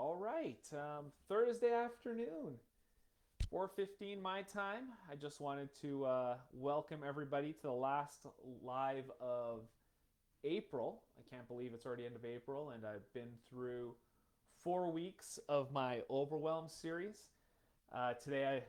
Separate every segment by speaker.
Speaker 1: All right. Thursday afternoon, 4:15 my time. I just wanted to welcome everybody to the last live of April. I can't believe it's already end of April, and I've been through 4 weeks of my Overwhelm series. Today, I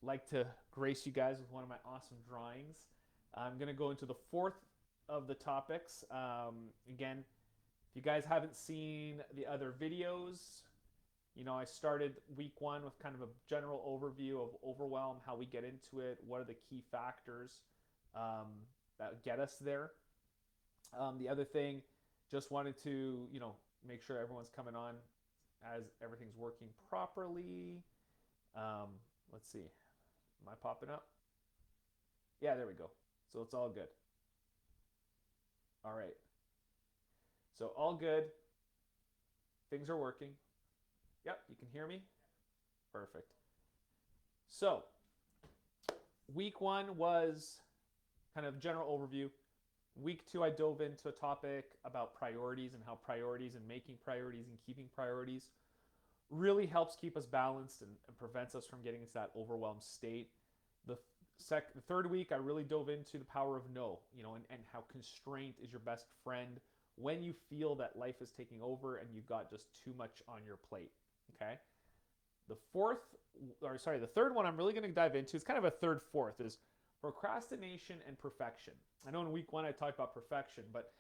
Speaker 1: like to grace you guys with one of my awesome drawings. I'm going to go into the fourth of the topics. Again, if you guys haven't seen the other videos, I started week one with kind of a general overview of Overwhelm, how we get into it, what are the key factors um, that get us there. The other thing, just wanted to, make sure everyone's coming on as everything's working properly. Um, let's see. Am I popping up? Yeah, there we go. So it's all good. All right. So all good. Things are working. Yep, you can hear me? Perfect. So, week one was kind of general overview. Week two, I dove into a topic about priorities and how priorities and making priorities and keeping priorities really helps keep us balanced and prevents us from getting into that overwhelmed state. The third week, I really dove into the power of no, and how constraint is your best friend when you feel that life is taking over and you've got just too much on your plate. Okay. The third one I'm really going to dive into is kind of a third fourth is procrastination and perfection. I know in week one I talked about perfection, but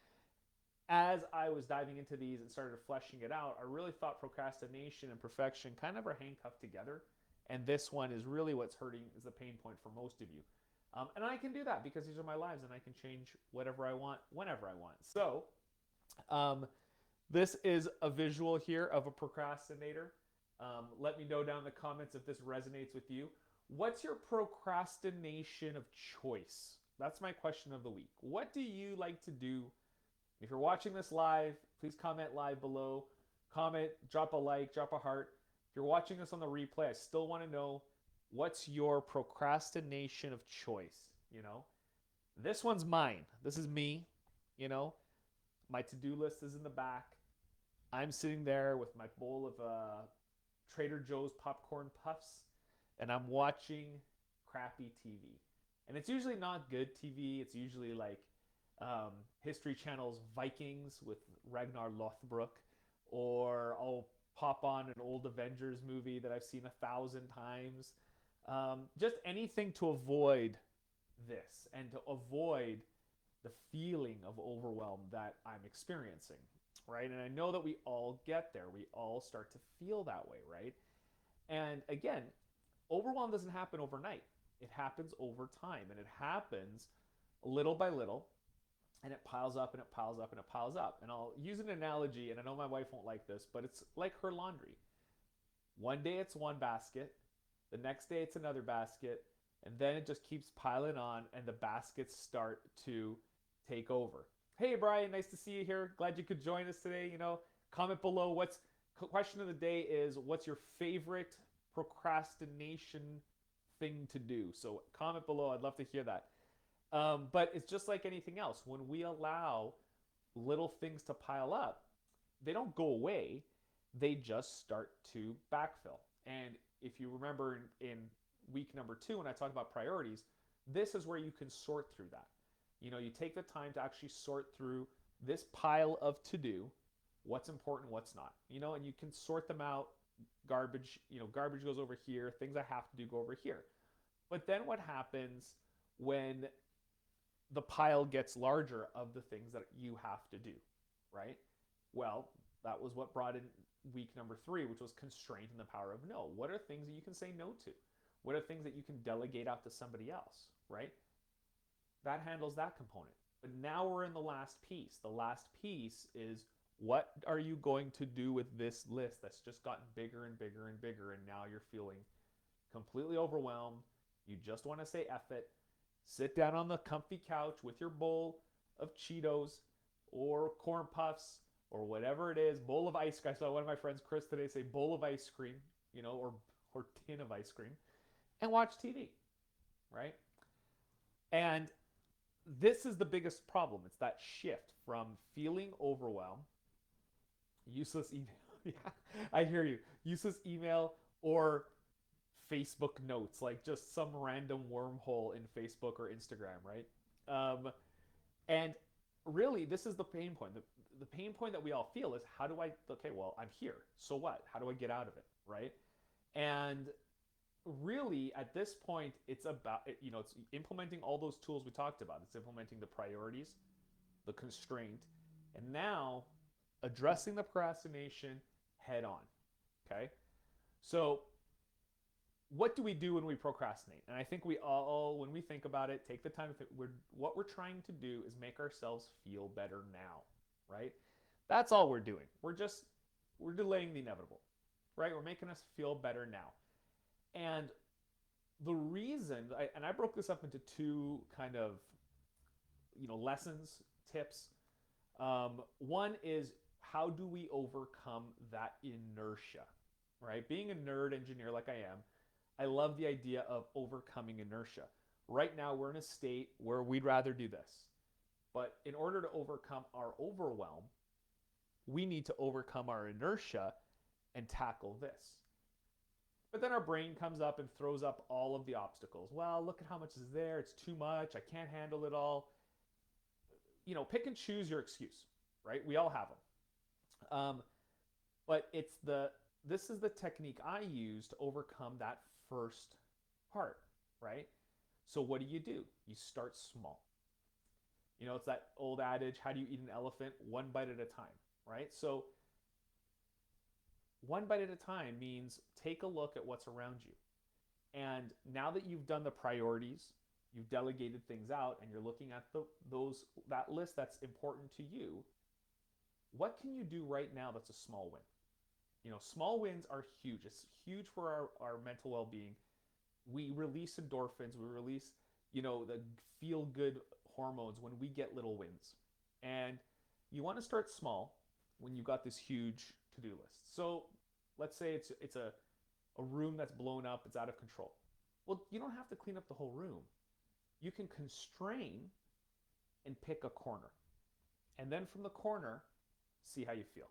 Speaker 1: as I was diving into these and started fleshing it out, I really thought procrastination and perfection kind of are handcuffed together. And this one is really what's hurting, is the pain point for most of you. And I can do that because these are my lives and I can change whatever I want, whenever I want. So, um, this is a visual here of a procrastinator. Let me know down in the comments if this resonates with you. What's your procrastination of choice? That's my question of the week. What do you like to do? If you're watching this live, please comment live below. Comment, drop a like, drop a heart. If you're watching this on the replay, I still want to know, what's your procrastination of choice? This one's mine. This is me. You know, my to-do list is in the back. I'm sitting there with my bowl of Trader Joe's popcorn puffs, and I'm watching crappy TV. And it's usually not good TV. It's usually like History Channel's Vikings with Ragnar Lothbrok, or I'll pop on an old Avengers movie that I've seen 1,000 times. Just anything to avoid this and to avoid the feeling of overwhelm that I'm experiencing, right? And I know that we all get there. We all start to feel that way, right? And again, overwhelm doesn't happen overnight. It happens over time, and it happens little by little, and it piles up and it piles up and it piles up. And I'll use an analogy, and I know my wife won't like this, but it's like her laundry. One day it's one basket, the next day it's another basket, and then it just keeps piling on, and the baskets start to take over. Hey, Brian, nice to see you here. Glad you could join us today. Comment below. Question of the day is, what's your favorite procrastination thing to do? So comment below. I'd love to hear that. But it's just like anything else. When we allow little things to pile up, they don't go away. They just start to backfill. And if you remember in week number 2, when I talked about priorities, this is where you can sort through that. You take the time to actually sort through this pile of to-do, what's important, what's not, and you can sort them out. Garbage goes over here, things I have to do go over here. But then what happens when the pile gets larger of the things that you have to do, right? Well, that was what brought in week number 3, which was constraint and the power of no. What are things that you can say no to? What are things that you can delegate out to somebody else, right? That handles that component. But now we're in the last piece. The last piece is, what are you going to do with this list that's just gotten bigger and bigger and bigger, and now you're feeling completely overwhelmed. You just want to say F it. Sit down on the comfy couch with your bowl of Cheetos or corn puffs or whatever it is, bowl of ice cream. I saw one of my friends, Chris, today say bowl of ice cream, or tin of ice cream, and watch TV, right? And this is the biggest problem. It's that shift from feeling overwhelmed, useless email. Yeah, I hear you. Useless email or Facebook notes, like just some random wormhole in Facebook or Instagram, right? And really, this is the pain point. The pain point that we all feel is how do I, okay, well, I'm here. So what? How do I get out of it, right? And really, at this point, it's about, it's implementing all those tools we talked about. It's implementing the priorities, the constraint, and now addressing the procrastination head on, okay? So what do we do when we procrastinate? And I think we all, when we think about it, take the time to think, what we're trying to do is make ourselves feel better now, right? That's all we're doing. We're delaying the inevitable, right? We're making us feel better now. And the reason, and I broke this up into two kind of, lessons, tips. One is how do we overcome that inertia, right? Being a nerd engineer like I am, I love the idea of overcoming inertia. Right now, we're in a state where we'd rather do this. But in order to overcome our overwhelm, we need to overcome our inertia and tackle this. But then our brain comes up and throws up all of the obstacles. Well, look at how much is there. It's too much. I can't handle it all. Pick and choose your excuse, right? We all have them. But this is the technique I use to overcome that first part, right? So what do? You start small. It's that old adage, how do you eat an elephant? One bite at a time, right? So one bite at a time means take a look at what's around you. And now that you've done the priorities, you've delegated things out, and you're looking at that list that's important to you, what can you do right now that's a small win? Small wins are huge. It's huge for our mental well-being. We release endorphins. We release, the feel-good hormones when we get little wins. And you want to start small when you've got this huge to-do list. So let's say it's a room that's blown up. It's out of control. Well, you don't have to clean up the whole room. You can constrain and pick a corner. And then from the corner, see how you feel.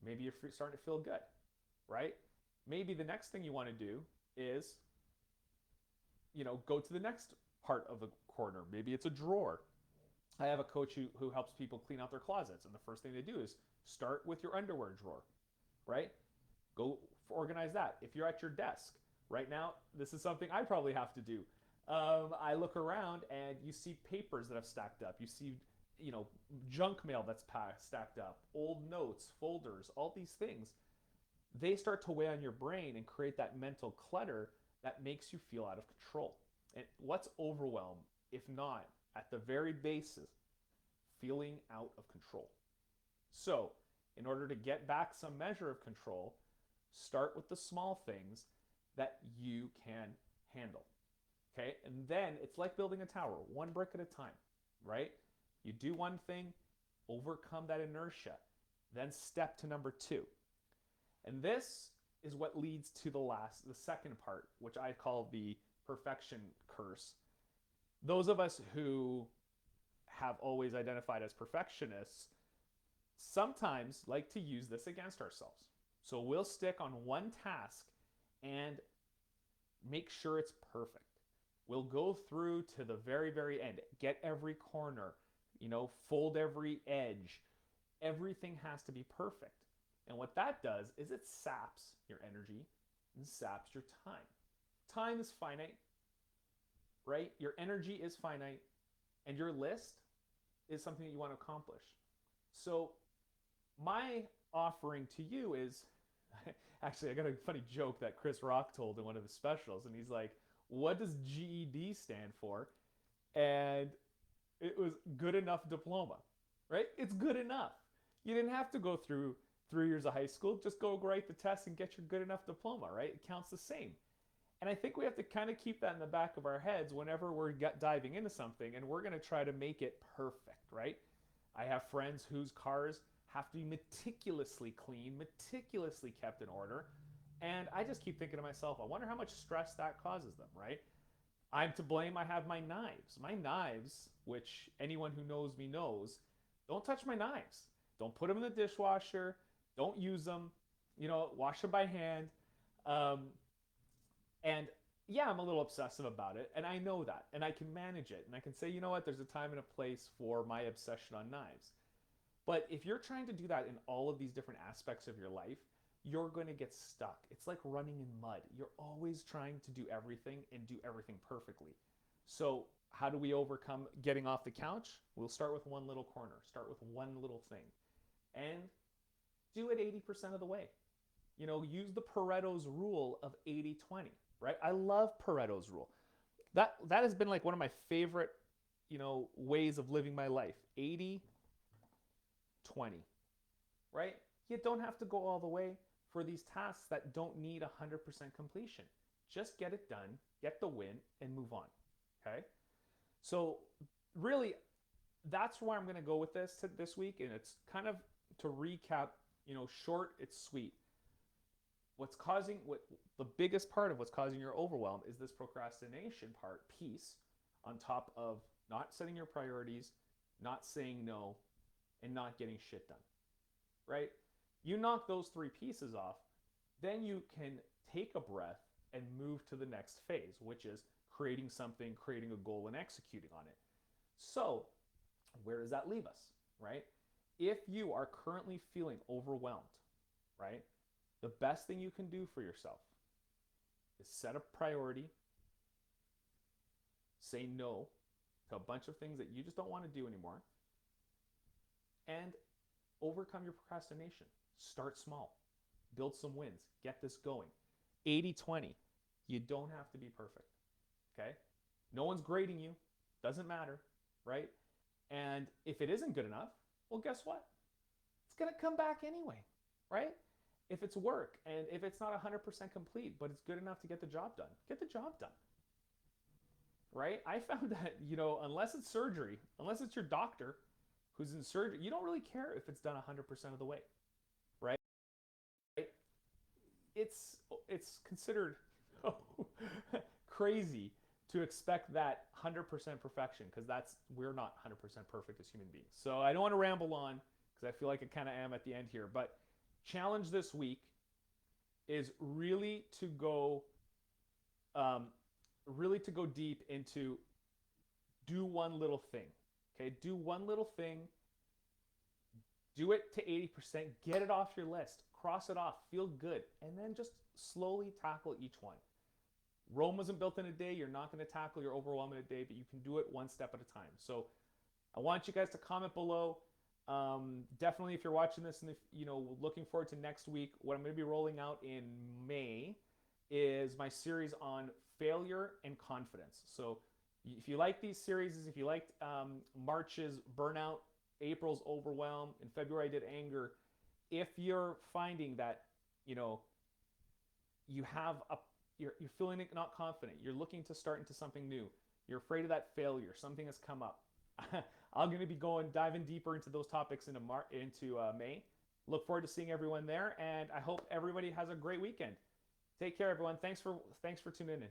Speaker 1: Maybe you're starting to feel good, right? Maybe the next thing you want to do is, go to the next part of the corner. Maybe it's a drawer. I have a coach who helps people clean out their closets. And the first thing they do is start with your underwear drawer, right? Go organize that. If you're at your desk right now, this is something I probably have to do. I look around and you see papers that have stacked up. You see junk mail that's stacked up, old notes, folders, all these things. They start to weigh on your brain and create that mental clutter that makes you feel out of control. And what's overwhelm, if not, at the very basis, feeling out of control? So, in order to get back some measure of control, start with the small things that you can handle. Okay? And then it's like building a tower, one brick at a time, right? You do one thing, overcome that inertia, then step to number 2. And this is what leads to the second part, which I call the perfection curse. Those of us who have always identified as perfectionists sometimes like to use this against ourselves. So we'll stick on one task and make sure it's perfect. We'll go through to the very, very end, get every corner, fold every edge. Everything has to be perfect. And what that does is it saps your energy and saps your time. Time is finite, right? Your energy is finite, and your list is something that you want to accomplish. So my offering to you is, actually, I got a funny joke that Chris Rock told in one of his specials, and he's like, what does GED stand for? And it was good enough diploma, right? It's good enough. You didn't have to go through 3 years of high school. Just go write the test and get your good enough diploma, right? It counts the same. And I think we have to kind of keep that in the back of our heads whenever we're diving into something, and we're going to try to make it perfect, right? I have friends whose cars have to be meticulously clean, meticulously kept in order. And I just keep thinking to myself, I wonder how much stress that causes them, right? I'm to blame. I have my knives. My knives, which anyone who knows me knows, don't touch my knives. Don't put them in the dishwasher. Don't use them. Wash them by hand. Um, and yeah, I'm a little obsessive about it, and I know that, and I can manage it, and I can say, you know what, there's a time and a place for my obsession on knives. But if you're trying to do that in all of these different aspects of your life, you're going to get stuck. It's like running in mud. You're always trying to do everything and do everything perfectly. So, how do we overcome getting off the couch? We'll start with one little corner, start with one little thing, and do it 80% of the way. Use the Pareto's rule of 80-20, right? I love Pareto's rule. That has been like one of my favorite, ways of living my life. 80-20, right? You don't have to go all the way for these tasks that don't need 100% completion. Just get it done, get the win, and move on. Okay? So, really, that's where I'm going to go with this week. And it's kind of to recap, short, it's sweet. What the biggest part of what's causing your overwhelm is this procrastination piece on top of not setting your priorities, not saying no, and not getting shit done, right? You knock those three pieces off, then you can take a breath and move to the next phase, which is creating something, creating a goal, and executing on it. So, where does that leave us, right? If you are currently feeling overwhelmed, right, the best thing you can do for yourself is set a priority, say no to a bunch of things that you just don't want to do anymore, and overcome your procrastination. Start small, build some wins, get this going. 80-20, you don't have to be perfect, okay? No one's grading you, doesn't matter, right? And if it isn't good enough, well, guess what? It's going to come back anyway, right? If it's work and if it's not 100% complete, but it's good enough to get the job done, get the job done, right? I found that, unless it's surgery, unless it's your doctor who's in surgery, you don't really care if it's done 100% of the way, right? It's considered crazy to expect that 100% perfection because we're not 100% perfect as human beings. So I don't want to ramble on because I feel like I kind of am at the end here, but challenge this week is really to go deep into do one little thing. Okay, do one little thing, do it to 80%, get it off your list, cross it off, feel good, and then just slowly tackle each one. Rome wasn't built in a day. You're not going to tackle your overwhelm in a day, but you can do it one step at a time. So I want you guys to comment below. Definitely, if you're watching this and looking forward to next week, what I'm going to be rolling out in May is my series on failure and confidence. So if you like these series, if you liked March's burnout, April's overwhelm, in February I did anger, if you're finding that you have you're feeling not confident, you're looking to start into something new, you're afraid of that failure, something has come up, I'm going to be diving deeper into those topics into May. Look forward to seeing everyone there, and I hope everybody has a great weekend. Take care, everyone. Thanks for tuning in.